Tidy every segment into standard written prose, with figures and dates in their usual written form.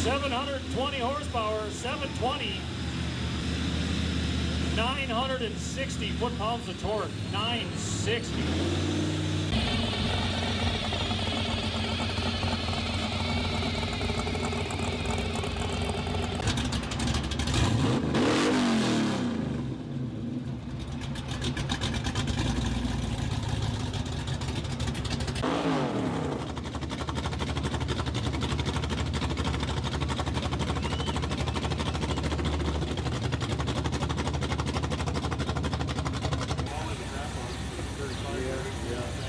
720 horsepower, 720, 960 foot-pounds of torque, 960. Yeah.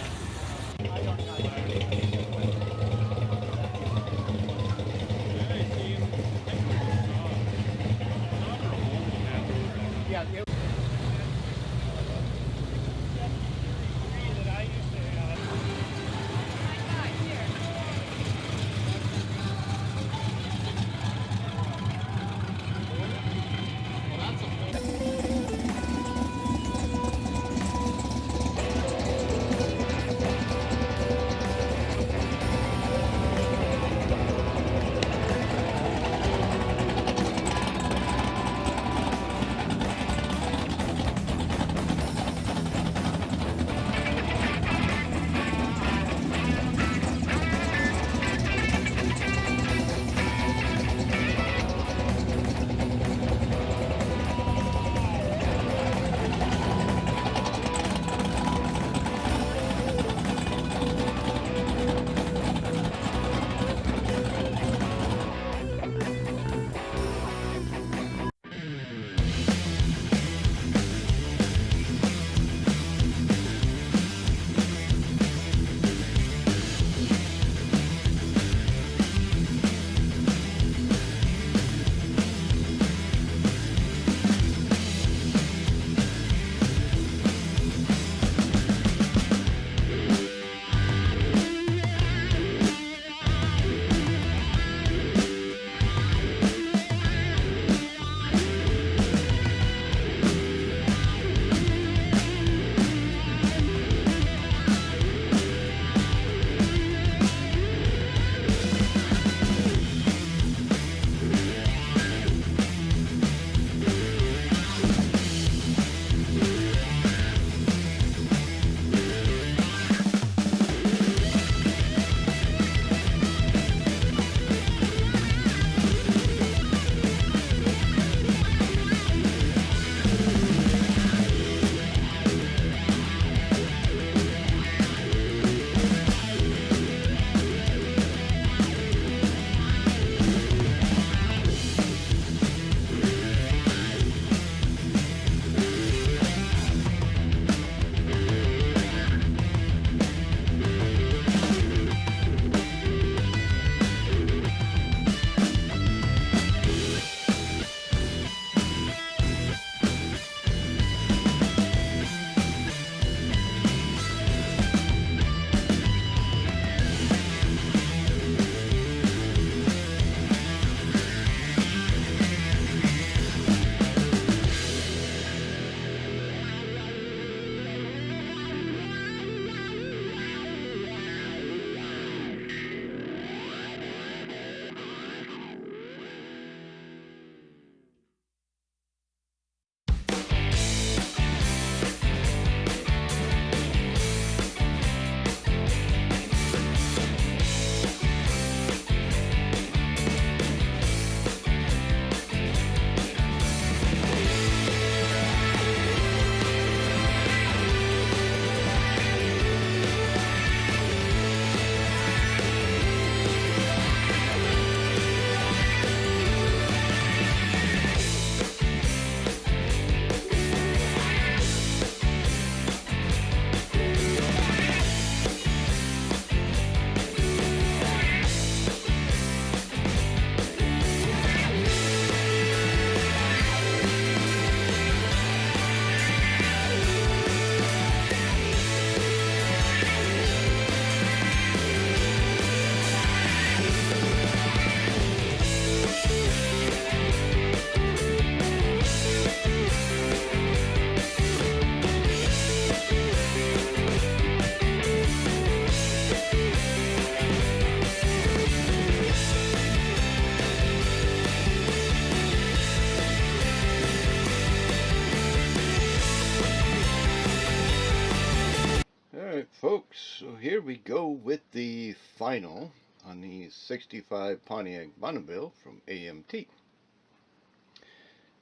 here we go with the final on the 65 Pontiac Bonneville from AMT.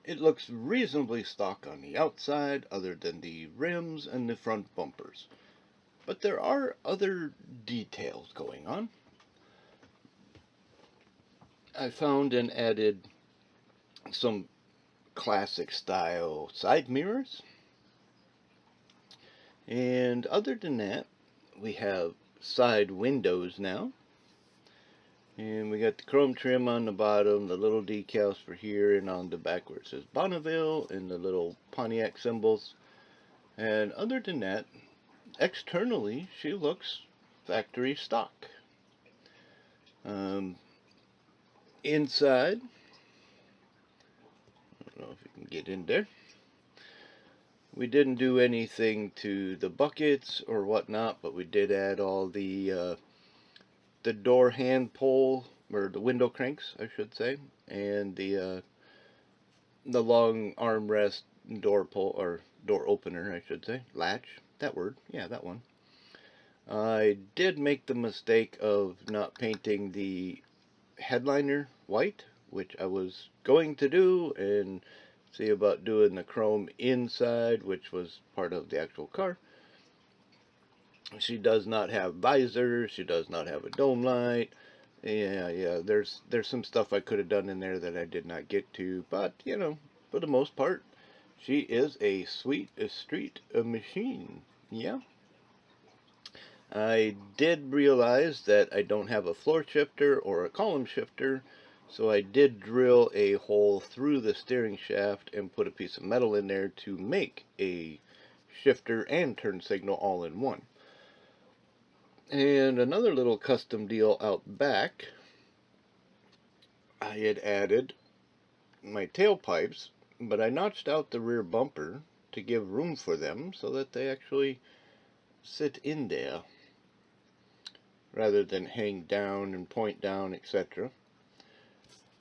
It looks reasonably stock on the outside other than the rims and the front bumpers. But there are other details going on. I found and added some classic style side mirrors. And other than that, we have side windows now. And we got the chrome trim on the bottom, the little decals for here, and on the back where it says Bonneville, and the little Pontiac symbols. And other than that, externally, she looks factory stock. Inside, I don't know if you can get in there. We didn't do anything to the buckets or whatnot, but we did add all the door hand pull, or the window cranks, I should say, and the long armrest door pull, or door opener, I should say, latch, that word, yeah, that one. I did make the mistake of not painting the headliner white, which I was going to do, and see about doing the chrome inside, which was part of the actual car. She does not have visor, she does not have a dome light. Yeah, there's some stuff I could have done in there that I did not get to, but, you know, for the most part, she is a sweet street machine, yeah. I did realize that I don't have a floor shifter or a column shifter, so I did drill a hole through the steering shaft and put a piece of metal in there to make a shifter and turn signal all in one. And another little custom deal out back, I had added my tailpipes, but I notched out the rear bumper to give room for them so that they actually sit in there rather than hang down and point down, etc.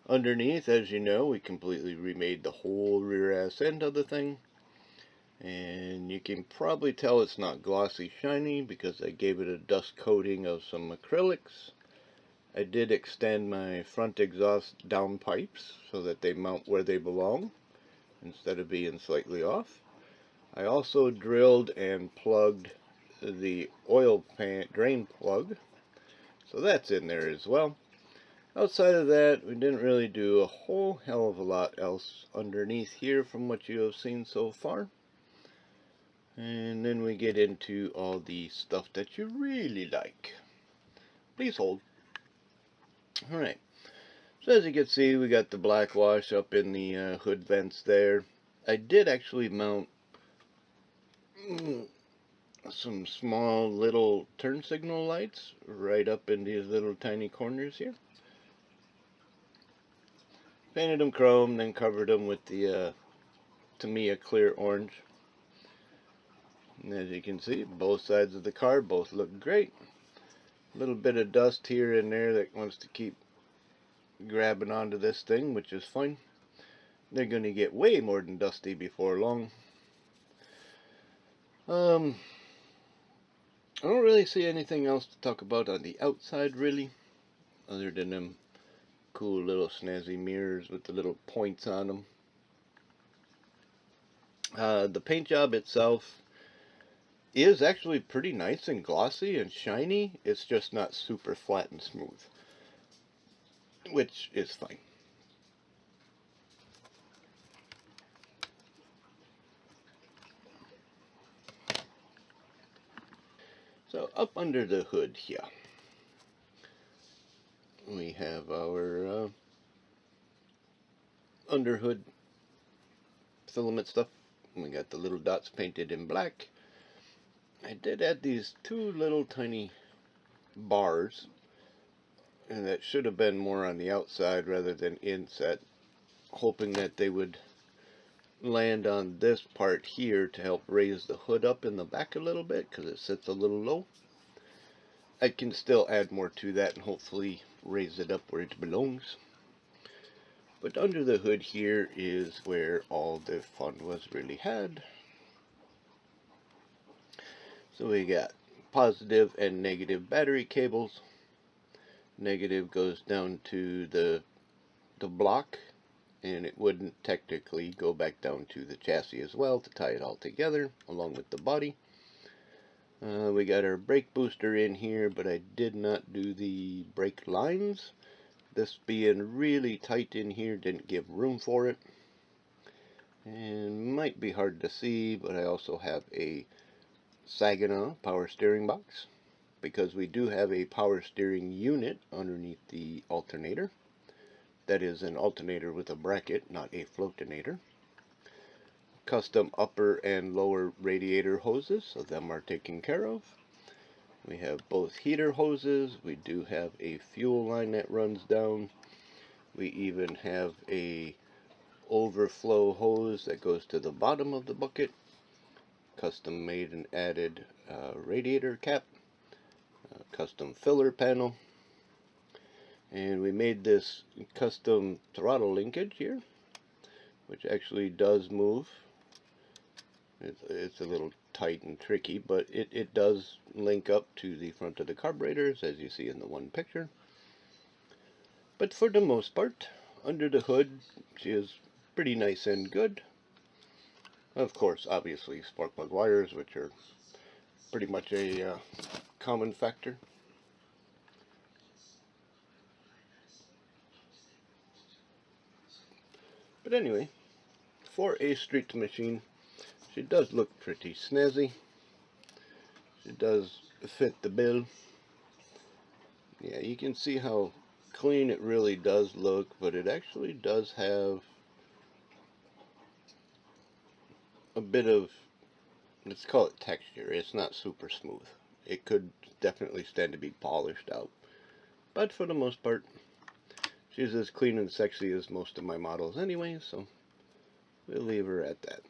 Underneath, as you know, we completely remade the whole rear ass end of the thing. And you can probably tell it's not glossy shiny because I gave it a dust coating of some acrylics. I did extend my front exhaust downpipes so that they mount where they belong instead of being slightly off. I also drilled and plugged the oil pan drain plug, so that's in there as well. Outside of that, we didn't really do a whole hell of a lot else underneath here from what you have seen so far. And then we get into all the stuff that you really like. Please hold. Alright, so as you can see, we got the black wash up in the hood vents there. I did actually mount some small little turn signal lights right up in these little tiny corners here. Painted them chrome, then covered them with the Tamiya clear orange. And as you can see, both sides of the car both look great. A little bit of dust here and there that wants to keep grabbing onto this thing, which is fine. They're going to get way more than dusty before long. I don't really see anything else to talk about on the outside, really, other than them cool little snazzy mirrors with the little points on them. The paint job itself is actually pretty nice and glossy and shiny. It's just not super flat and smooth, which is fine. So up under the hood here, we have our underhood filament stuff. We got the little dots painted in black. I did add these two little tiny bars, and that should have been more on the outside rather than inset, hoping that they would land on this part here to help raise the hood up in the back a little bit because it sits a little low. I can still add more to that and hopefully raise it up where it belongs. But under the hood here is where all the fun was really had. So we got positive and negative battery cables. Negative goes down to the block, and it wouldn't technically go back down to the chassis as well to tie it all together along with the body. We got our brake booster in here, but I did not do the brake lines. This being really tight in here didn't give room for it. And might be hard to see, but I also have a Saginaw power steering box, because we do have a power steering unit underneath the alternator. That is an alternator with a bracket, not a floatinator. Custom upper and lower radiator hoses, so them are taken care of. We have both heater hoses. We do have a fuel line that runs down. We even have a overflow hose that goes to the bottom of the bucket. Custom made and added radiator cap. Custom filler panel. And we made this custom throttle linkage here, which actually does move. It's a little tight and tricky, but it does link up to the front of the carburetors, as you see in the one picture. But for the most part, under the hood, she is pretty nice and good. Of course, obviously, spark plug wires, which are pretty much a common factor. But anyway, for a street machine, she does look pretty snazzy. She does fit the bill. Yeah, you can see how clean it really does look, but it actually does have a bit of, let's call it texture. It's not super smooth. It could definitely stand to be polished out. But for the most part, she's as clean and sexy as most of my models anyway, so we'll leave her at that.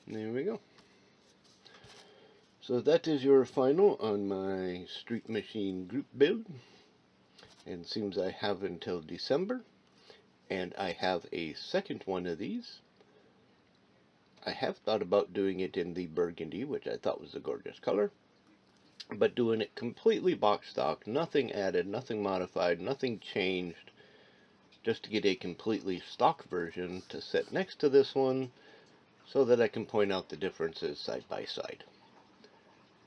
There we go. So that is your final on my street machine group build. And it seems I have until December. And I have a second one of these. I have thought about doing it in the burgundy, which I thought was a gorgeous color. But doing it completely box stock, nothing added, nothing modified, nothing changed. Just to get a completely stock version to sit next to this one, so that I can point out the differences side by side.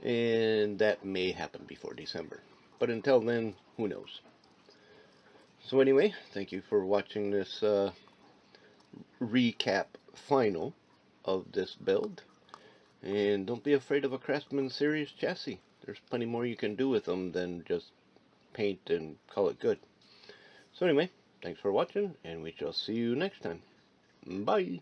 And that may happen before December. But until then, who knows. So anyway, thank you for watching this recap final of this build. And don't be afraid of a Craftsman Series chassis. There's plenty more you can do with them than just paint and call it good. So anyway, thanks for watching, and we shall see you next time. Bye!